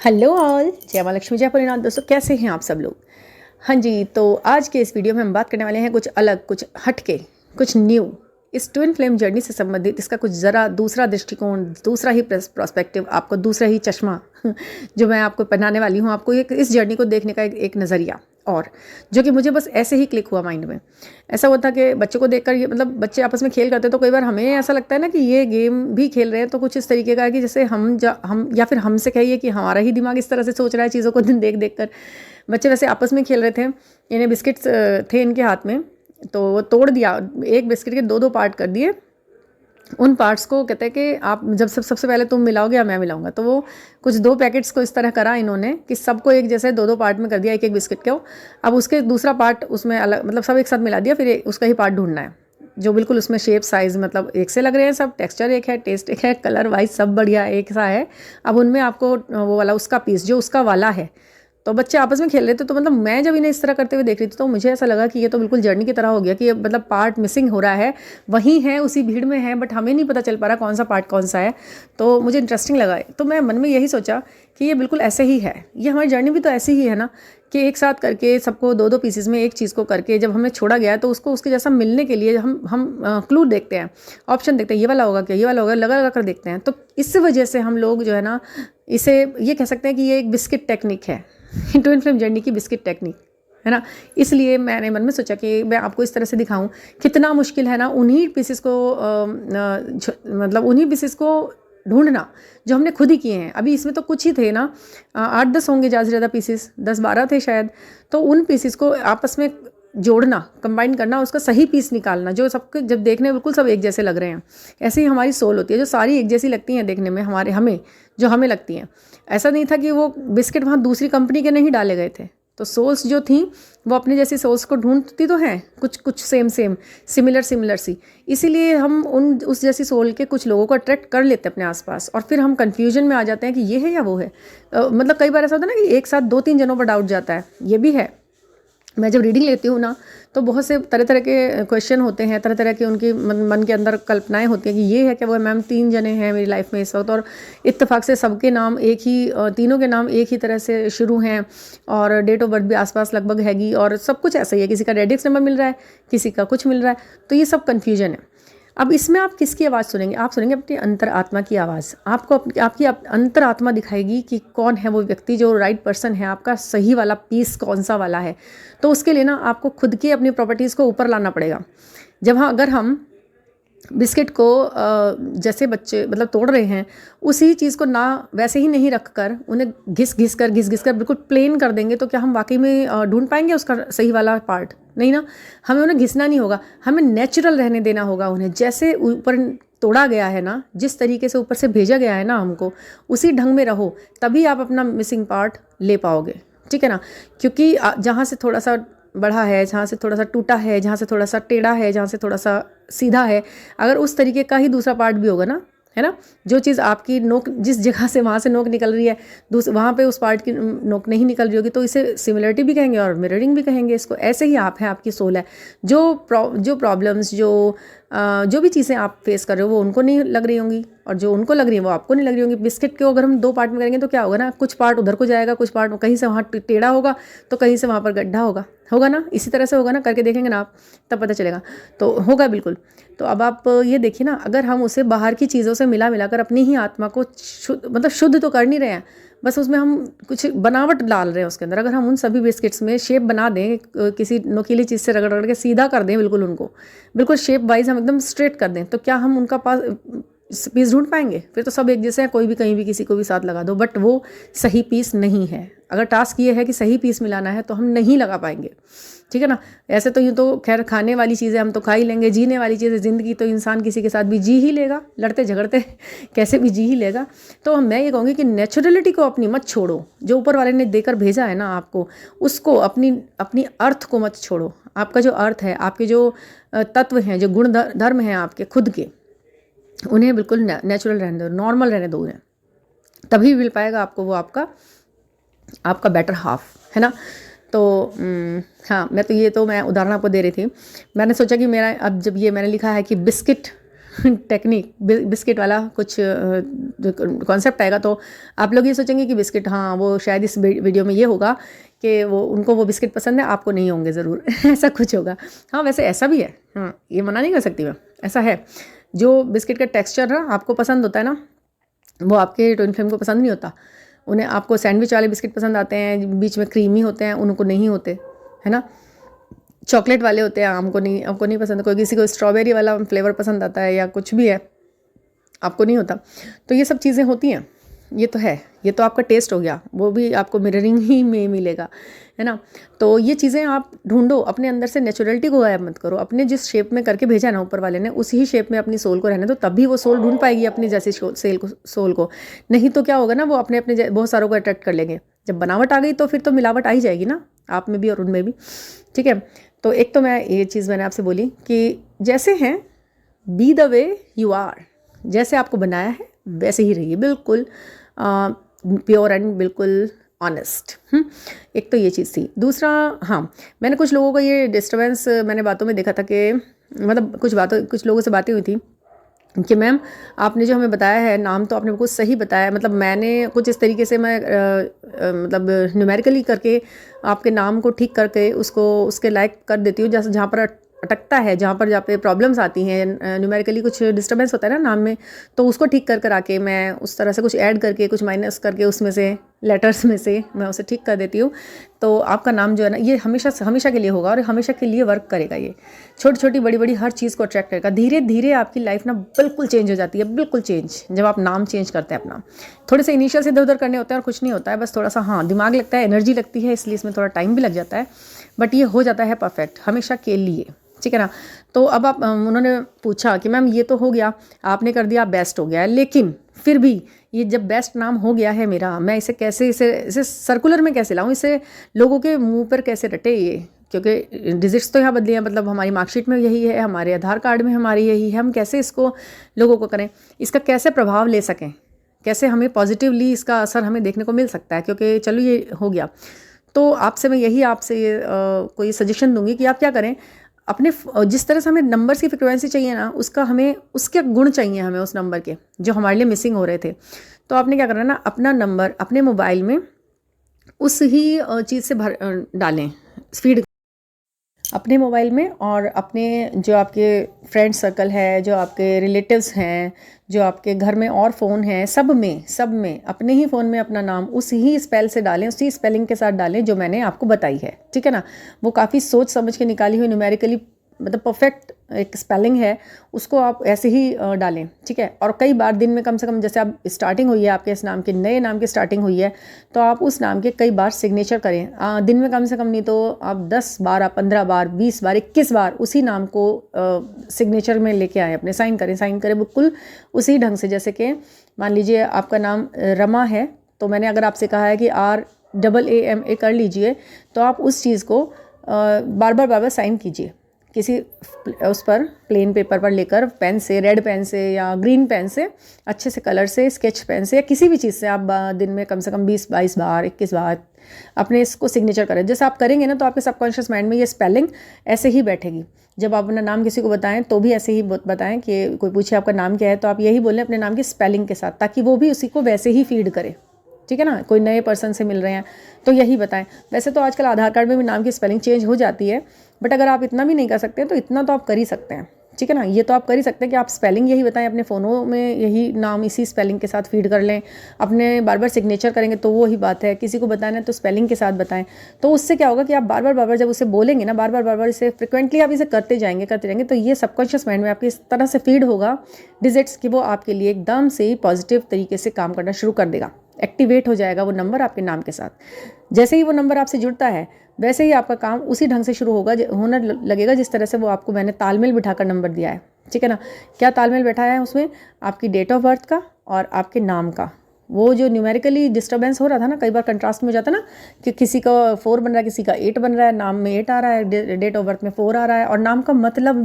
Hello all, जय माँ लक्ष्मी जय भोलेनाथ। दोस्तों कैसे हैं आप सब लोग। हाँ जी, तो आज के इस वीडियो में हम बात करने वाले हैं कुछ अलग, कुछ हटके, कुछ न्यू, इस ट्विन फ्लेम जर्नी से संबंधित इसका कुछ ज़रा दूसरा दृष्टिकोण, दूसरा ही प्रोस्पेक्टिव, आपको दूसरा ही चश्मा जो मैं आपको पहनाने वाली हूँ, आपको एक इस जर्नी को देखने का एक नज़रिया, और जो कि मुझे बस ऐसे ही क्लिक हुआ माइंड में। ऐसा होता कि बच्चों को देखकर ये मतलब बच्चे आपस में खेल करते तो कई बार हमें ऐसा लगता है ना कि ये गेम भी खेल रहे हैं, तो कुछ इस तरीके का है कि जैसे हम या फिर हमसे कहिए कि हमारा ही दिमाग इस तरह से सोच रहा है चीज़ों को देख देख कर। बच्चे वैसे आपस में खेल रहे थे, इन्हें बिस्किट्स थे इनके हाथ में, तो वो तोड़ दिया, एक बिस्किट के दो दो पार्ट कर दिए। उन पार्ट्स को कहते हैं कि आप जब सबसे पहले तुम मिलाओगे या मैं मिलाऊंगा, तो वो कुछ दो पैकेट्स को इस तरह करा इन्होंने कि सबको एक जैसे दो दो पार्ट में कर दिया, एक एक बिस्किट को। अब उसके दूसरा पार्ट उसमें अलग, मतलब सब एक साथ मिला दिया, फिर उसका ही पार्ट ढूंढना है जो बिल्कुल उसमें शेप साइज़ मतलब एक से लग रहे हैं, सब टेक्सचर एक है, टेस्ट एक है, कलर वाइज सब बढ़िया एक सा है। अब उनमें आपको वो वाला उसका पीस जो उसका वाला है, तो बच्चे आपस में खेल रहे थे। तो मतलब मैं जब इन्हें इस तरह करते हुए देख रही थी तो मुझे ऐसा लगा कि ये तो बिल्कुल जर्नी की तरह हो गया कि ये मतलब पार्ट मिसिंग हो रहा है, वहीं है उसी भीड़ में है, बट हमें नहीं पता चल पा रहा कौन सा पार्ट कौन सा है। तो मुझे इंटरेस्टिंग लगा, तो मैं मन में यही सोचा कि ये बिल्कुल ऐसे ही है, ये हमारी जर्नी भी तो ऐसी ही है ना, कि एक साथ करके सबको दो दो पीसेस में एक चीज़ को करके जब हमें छोड़ा गया है तो उसको उसके जैसा मिलने के लिए हम क्लू देखते हैं, ऑप्शन देखते हैं, ये वाला होगा क्या, ये वाला होगा, लगा लगा कर देखते हैं। तो इस वजह से हम लोग जो है ना, इसे ये कह सकते हैं कि ये एक बिस्किट टेक्निक है, ट्विन फ्लेम जर्नी की बिस्किट टेक्निक है ना। इसलिए मैंने मन में सोचा कि मैं आपको इस तरह से दिखाऊं कितना मुश्किल है ना उन्हीं पीसेस को मतलब उन्हीं पीसेस को ढूंढना जो हमने खुद ही किए हैं। अभी इसमें तो कुछ ही थे ना, 8-10 होंगे ज़्यादा से ज़्यादा पीसेस, 10-12 थे शायद। तो उन पीसेस को आपस में जोड़ना, कंबाइन करना, उसका सही पीस निकालना जो सबके जब देखने में बिल्कुल सब एक जैसे लग रहे हैं। ऐसे ही हमारी सोल होती है जो सारी एक जैसी लगती हैं देखने में, हमें लगती हैं। ऐसा नहीं था कि वो बिस्किट वहाँ दूसरी कंपनी के नहीं डाले गए थे, तो सोल्स जो थी वो अपने जैसी सोल्स को ढूंढती तो हैं, कुछ कुछ सेम सिमिलर सी। इसीलिए हम उस जैसी सोल के कुछ लोगों को अट्रैक्ट कर लेते हैं अपने आसपास, और फिर हम कंफ्यूजन में आ जाते हैं कि ये है या वो है। मतलब कई बार ऐसा होता है ना कि एक साथ 2-3 जनों पर डाउट जाता है, ये भी है। मैं जब रीडिंग लेती हूँ ना, तो बहुत से तरह तरह के क्वेश्चन होते हैं, तरह तरह की उनकी मन के अंदर कल्पनाएं होती हैं कि ये है क्या वो है। मैम 3 जने हैं मेरी लाइफ में इस वक्त, और इत्तेफाक से सबके नाम एक ही, तीनों के नाम एक ही तरह से शुरू हैं, और डेट ऑफ बर्थ भी आसपास लगभग हैगी, और सब कुछ ऐसा ही है। किसी का रेडिक्स नंबर मिल रहा है, किसी का कुछ मिल रहा है, तो ये सब कन्फ्यूजन है। अब इसमें आप किसकी आवाज़ सुनेंगे? आप सुनेंगे अपनी अंतर आत्मा की आवाज़। आपको आपकी अंतर आत्मा दिखाएगी कि कौन है वो व्यक्ति जो राइट पर्सन है, आपका सही वाला पीस कौन सा वाला है। तो उसके लिए ना आपको खुद की अपनी प्रॉपर्टीज़ को ऊपर लाना पड़ेगा। अगर हम बिस्किट को जैसे बच्चे मतलब तोड़ रहे हैं, उसी चीज़ को ना वैसे ही नहीं रख कर उन्हें घिस घिस कर बिल्कुल प्लेन कर देंगे, तो क्या हम वाकई में ढूंढ पाएंगे उसका सही वाला पार्ट? नहीं ना। हमें उन्हें घिसना नहीं होगा, हमें नेचुरल रहने देना होगा उन्हें। जैसे ऊपर तोड़ा गया है ना, जिस तरीके से ऊपर से भेजा गया है ना हमको, उसी ढंग में रहो, तभी आप अपना मिसिंग पार्ट ले पाओगे। ठीक है ना। क्योंकि जहाँ से थोड़ा सा बढ़ा है, जहाँ से थोड़ा सा टूटा है, जहाँ से थोड़ा सा टेढ़ा है, जहाँ से थोड़ा सा सीधा है, अगर उस तरीके का ही दूसरा पार्ट भी होगा ना, है ना, जो चीज़ आपकी नोक जिस जगह से वहाँ से नोक निकल रही है, वहाँ पे उस पार्ट की नोक नहीं निकल रही होगी, तो इसे सिमिलरिटी भी कहेंगे और मिररिंग भी कहेंगे इसको। ऐसे ही आप हैं, आपकी सोल है। जो प्रॉब्लम्स, जो भी चीज़ें आप फेस कर रहे हो वो उनको नहीं लग रही होंगी, और जो उनको लग रही है वो आपको नहीं लग रही होंगी। बिस्किट को अगर हम 2 पार्ट में करेंगे तो क्या होगा ना, कुछ पार्ट उधर को जाएगा, कुछ पार्ट कहीं से वहाँ टेढ़ा होगा, तो कहीं से वहाँ पर गड्ढा होगा ना। इसी तरह से होगा ना, करके देखेंगे ना आप, तब पता चलेगा। तो होगा बिल्कुल। तो अब आप ये देखिए ना, अगर हम उसे बाहर की चीज़ों से मिलाकर अपनी ही आत्मा को शुद्ध तो कर नहीं रहे हैं, बस उसमें हम कुछ बनावट डाल रहे हैं उसके अंदर। अगर हम उन सभी बिस्किट्स में शेप बना दें, किसी नुकीली चीज़ से रगड़ के सीधा कर दें, बिल्कुल शेप वाइज हम एकदम स्ट्रेट कर दें, तो क्या हम उनका पास पीस ढूंढ पाएंगे? फिर तो सब एक जैसे हैं, कोई भी कहीं भी किसी को भी साथ लगा दो, बट वो सही पीस नहीं है। अगर टास्क ये है कि सही पीस मिलाना है, तो हम नहीं लगा पाएंगे। ठीक है ना। ऐसे तो यूँ तो खैर खाने वाली चीज़ें हम तो खा ही लेंगे, जीने वाली चीज़ें, ज़िंदगी तो इंसान किसी के साथ भी जी ही लेगा, लड़ते झगड़ते कैसे भी जी ही लेगा। तो मैं ये कहूँगी कि नेचुरलिटी को अपनी मत छोड़ो। जो ऊपर वाले ने देकर भेजा है ना आपको, उसको अपनी अर्थ को मत छोड़ो। आपका जो अर्थ है, आपके जो तत्व हैं, जो गुण धर्म हैं आपके खुद के, उन्हें बिल्कुल नेचुरल रहने दो, नॉर्मल रहने दो उन्हें, तभी मिल पाएगा आपको वो आपका बेटर हाफ, है ना। तो हाँ, मैं उदाहरण आपको दे रही थी। मैंने सोचा कि मेरा अब जब ये मैंने लिखा है कि बिस्किट टेक्निक बिस्किट वाला कुछ कॉन्सेप्ट आएगा तो आप लोग ये सोचेंगे कि बिस्किट, हाँ वो शायद इस वीडियो में ये होगा कि वो उनको वो बिस्किट पसंद है, आपको नहीं होंगे ज़रूर ऐसा कुछ होगा। हाँ वैसे ऐसा भी है, हाँ ये मना नहीं कर सकती मैं, ऐसा है। जो बिस्किट का टेक्स्चर ना आपको पसंद होता है ना, वो आपके ट्विन फ्लेम को पसंद नहीं होता। उन्हें, आपको सैंडविच वाले बिस्किट पसंद आते हैं, बीच में क्रीमी होते हैं, उनको नहीं होते, है ना। चॉकलेट वाले होते हैं, आपको नहीं पसंद। कोई किसी को स्ट्रॉबेरी वाला फ्लेवर पसंद आता है या कुछ भी है, आपको नहीं होता। तो ये सब चीज़ें होती हैं, ये तो है, ये तो आपका टेस्ट हो गया, वो भी आपको मिररिंग ही में मिलेगा, है ना। तो ये चीज़ें आप ढूंढो, अपने अंदर से नेचुरलिटी को गायब मत करो। अपने जिस शेप में करके भेजा ना ऊपर वाले ने, उसी ही शेप में अपनी सोल को रहने दो, तभी वो सोल ढूंढ पाएगी अपनी जैसी सोल को। नहीं तो क्या होगा ना, वो अपने अपने बहुत सारों को अट्रैक्ट कर लेंगे। जब बनावट आ गई तो फिर तो मिलावट आ ही जाएगी ना, आप में भी और उनमें भी, ठीक है। तो एक तो मैं ये चीज़ मैंने आपसे बोली कि जैसे हैं, be the way you are, जैसे आपको बनाया है वैसे ही रहिए, बिल्कुल प्योर एंड बिल्कुल ऑनेस्ट। एक तो ये चीज़ थी। दूसरा, हाँ मैंने कुछ लोगों को ये डिस्टर्बेंस मैंने बातों में देखा था कि मतलब कुछ लोगों से बातें हुई थी कि मैम आपने जो हमें बताया है नाम, तो आपने बिल्कुल सही बताया, मतलब मैंने कुछ इस तरीके से मैं मतलब न्यूमेरिकली करके आपके नाम को ठीक करके उसको उसके लायक कर देती हूँ, जैसे जहाँ पर अटकता है, जहाँ पे प्रॉब्लम्स आती हैं, न्यूमेरिकली कुछ डिस्टर्बेंस होता है ना नाम में, तो उसको ठीक कर आके मैं उस तरह से कुछ ऐड करके कुछ माइनस करके उसमें से लेटर्स में से मैं उसे ठीक कर देती हूँ। तो आपका नाम जो है ना, ये हमेशा के लिए होगा और हमेशा के लिए वर्क करेगा। ये छोटी छोटी बड़ी बड़ी हर चीज़ को अट्रैक्ट करेगा। धीरे धीरे आपकी लाइफ ना बिल्कुल चेंज हो जाती है, बिल्कुल चेंज, जब आप नाम चेंज करते हैं अपना। थोड़े से इनिशियल से इधर उधर करने होते हैं और कुछ नहीं होता है, बस थोड़ा सा हाँ दिमाग लगता है, एनर्जी लगती है, इसलिए इसमें थोड़ा टाइम भी लग जाता है, बट ये हो जाता है परफेक्ट हमेशा के लिए, ठीक है ना। तो अब आप उन्होंने पूछा कि मैम ये तो हो गया, आपने कर दिया, बेस्ट हो गया है, लेकिन फिर भी ये जब बेस्ट नाम हो गया है मेरा, मैं इसे कैसे इसे सर्कुलर में कैसे लाऊं, इसे लोगों के मुंह पर कैसे रटे ये, क्योंकि डिजिट्स तो यहाँ बदली हैं, मतलब हमारी मार्कशीट में यही है, हमारे आधार कार्ड में हमारी यही है, हम कैसे इसको लोगों को करें, इसका कैसे प्रभाव ले सकें, कैसे हमें पॉजिटिवली इसका असर हमें देखने को मिल सकता है। क्योंकि चलो ये हो गया, तो आपसे मैं यही कोई सजेशन दूंगी कि आप क्या करें, अपने जिस तरह से हमें नंबर्स की फ्रिक्वेंसी चाहिए ना, हमें उसके गुण चाहिए हमें उस नंबर के जो हमारे लिए मिसिंग हो रहे थे। तो आपने क्या करना ना, अपना नंबर अपने मोबाइल में उस ही चीज़ से डालें, फीड अपने मोबाइल में, और अपने जो आपके फ्रेंड सर्कल है, जो आपके रिलेटिव्स हैं, जो आपके घर में और फ़ोन हैं, सब में अपने ही फ़ोन में अपना नाम उस ही स्पेल से डालें, उसी स्पेलिंग के साथ डालें जो मैंने आपको बताई है, ठीक है ना। वो काफ़ी सोच समझ के निकाली हुई न्यूमेरिकली मतलब परफेक्ट एक स्पेलिंग है, उसको आप ऐसे ही डालें, ठीक है। और कई बार दिन में कम से कम, जैसे आप स्टार्टिंग हुई है आपके इस नाम के, नए नाम की स्टार्टिंग हुई है, तो आप उस नाम के कई बार सिग्नेचर करें। दिन में कम से कम नहीं तो आप 10 बार, 15 बार, 20 बार, 21 बार उसी नाम को सिग्नेचर में लेके आए, अपने साइन करें बिल्कुल उसी ढंग से। जैसे कि मान लीजिए आपका नाम रमा है, तो मैंने अगर आपसे कहा है कि RAAMA कर लीजिए, तो आप उस चीज़ को बार बार साइन कीजिए किसी उस पर प्लेन पेपर पर लेकर, पेन से, रेड पेन से या ग्रीन पेन से, अच्छे से कलर से, स्केच पेन से या किसी भी चीज़ से आप दिन में कम से कम 20-22 बार, 21 बार अपने इसको सिग्नेचर करें। जैसे आप करेंगे ना, तो आपके सबकॉन्शियस माइंड में ये स्पेलिंग ऐसे ही बैठेगी। जब आप अपना नाम किसी को बताएं तो भी ऐसे ही बताएं कि कोई पूछे आपका नाम क्या है, तो आप यही बोलें अपने नाम की स्पेलिंग के साथ, ताकि वो भी उसी को वैसे ही फीड करे, ठीक है ना। कोई नए पर्सन से मिल रहे हैं तो यही बताएं। वैसे तो आजकल आधार कार्ड में भी नाम की स्पेलिंग चेंज हो जाती है, बट अगर आप इतना भी नहीं कर सकते तो इतना तो आप कर ही सकते हैं, ठीक है ना। ये तो आप कर ही सकते हैं कि आप स्पेलिंग यही बताएं, अपने फ़ोनों में यही नाम इसी स्पेलिंग के साथ फीड कर लें, अपने बार बार सिग्नेचर करेंगे तो वो ही बात है। किसी को बताना है तो स्पेलिंग के साथ बताएं, तो उससे क्या होगा कि आप बार बार जब उसे बोलेंगे ना, बार बार इसे फ्रिक्वेंटली आप इसे करते जाएंगे, तो ये सबकॉन्शियस माइंड में आपकी इस तरह से फीड होगा डिजिट्स कि वो आपके लिए एकदम से पॉजिटिव तरीके से काम करना शुरू कर देगा, एक्टिवेट हो जाएगा वो नंबर आपके नाम के साथ। जैसे ही वो नंबर आपसे जुड़ता है, वैसे ही आपका काम उसी ढंग से शुरू होना लगेगा जिस तरह से वो आपको मैंने तालमेल बिठाकर नंबर दिया है, ठीक है ना। क्या तालमेल बैठाया है उसमें? आपकी डेट ऑफ बर्थ का और आपके नाम का। वो जो न्यूमेरिकली डिस्टर्बेंस हो रहा था ना, कई बार कंट्रास्ट में हो जाता ना कि किसी का 4 बन रहा है, किसी का 8 बन रहा है, नाम में 8 आ रहा है, डेट ऑफ बर्थ में 4 आ रहा है, और नाम का मतलब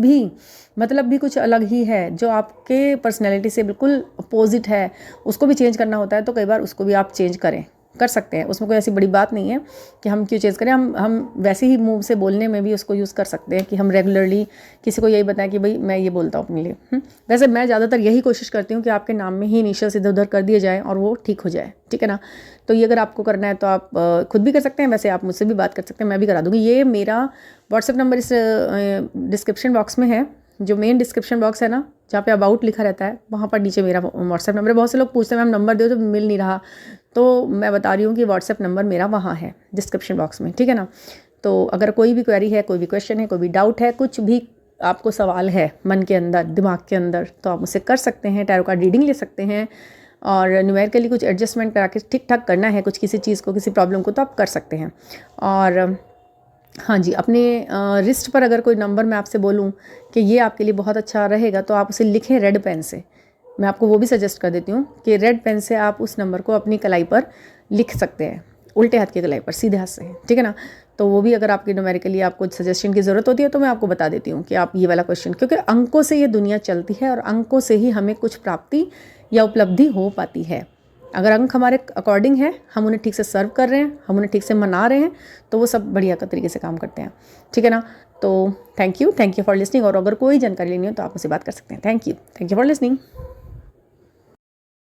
भी कुछ अलग ही है जो आपके पर्सनैलिटी से बिल्कुल अपोजिट है, उसको भी चेंज करना होता है। तो कई बार उसको भी आप चेंज करें, कर सकते हैं, उसमें कोई ऐसी बड़ी बात नहीं है कि हम क्यों चेंज करें। हम वैसे ही मुंह से बोलने में भी उसको यूज़ कर सकते हैं कि हम रेगुलरली किसी को यही बताएं कि भाई मैं ये बोलता हूँ अपने लिए। वैसे मैं ज़्यादातर यही कोशिश करती हूँ कि आपके नाम में ही इनिशियल्स इधर उधर कर दिए जाएँ और वो ठीक हो जाए, ठीक है ना। तो ये अगर आपको करना है तो आप खुद भी कर सकते हैं, वैसे आप मुझसे भी बात कर सकते हैं, मैं भी करा दूँगी। ये मेरा व्हाट्सएप नंबर इस डिस्क्रिप्शन बॉक्स में है, जो मेन डिस्क्रिप्शन बॉक्स है ना, जहाँ पे अबाउट लिखा रहता है, वहाँ पर नीचे मेरा व्हाट्सएप नंबर है। बहुत से लोग पूछते हैं मैम नंबर दो तो मिल नहीं रहा, तो मैं बता रही हूँ कि व्हाट्सएप नंबर मेरा वहाँ है डिस्क्रिप्शन बॉक्स में, ठीक है ना। तो अगर कोई भी क्वेरी है, कोई भी क्वेश्चन है, कोई भी डाउट है, कुछ भी आपको सवाल है मन के अंदर, दिमाग के अंदर, तो आप मुझसे कर सकते हैं। टैरो कार्ड रीडिंग ले सकते हैं और न्यूमेरिकली कुछ एडजस्टमेंट करा के ठीक ठाक करना है कुछ किसी चीज़ को, किसी प्रॉब्लम को, तो आप कर सकते हैं। और हाँ जी, अपने रिस्ट पर अगर कोई नंबर मैं आपसे बोलूँ कि ये आपके लिए बहुत अच्छा रहेगा, तो आप उसे लिखें रेड पेन से। मैं आपको वो भी सजेस्ट कर देती हूँ कि रेड पेन से आप उस नंबर को अपनी कलाई पर लिख सकते हैं, उल्टे हाथ की कलाई पर, सीधे हाथ से, ठीक है ना। तो वो भी अगर आपकी न्यूमेरिकली आपको सजेशन की ज़रूरत होती है तो मैं आपको बता देती हूँ कि आप ये वाला क्वेश्चन, क्योंकि अंकों से ये दुनिया चलती है और अंकों से ही हमें कुछ प्राप्ति या उपलब्धि हो पाती है। अगर अंक हमारे अकॉर्डिंग है, हम उन्हें ठीक से सर्व कर रहे हैं, हम उन्हें ठीक से मना रहे हैं, तो वो सब बढ़िया तरीके से काम करते हैं, ठीक है ना। तो थैंक यू फॉर लिसनिंग। और अगर कोई जानकारी लेनी हो तो आप मुझसे बात कर सकते हैं। Thank you for listening.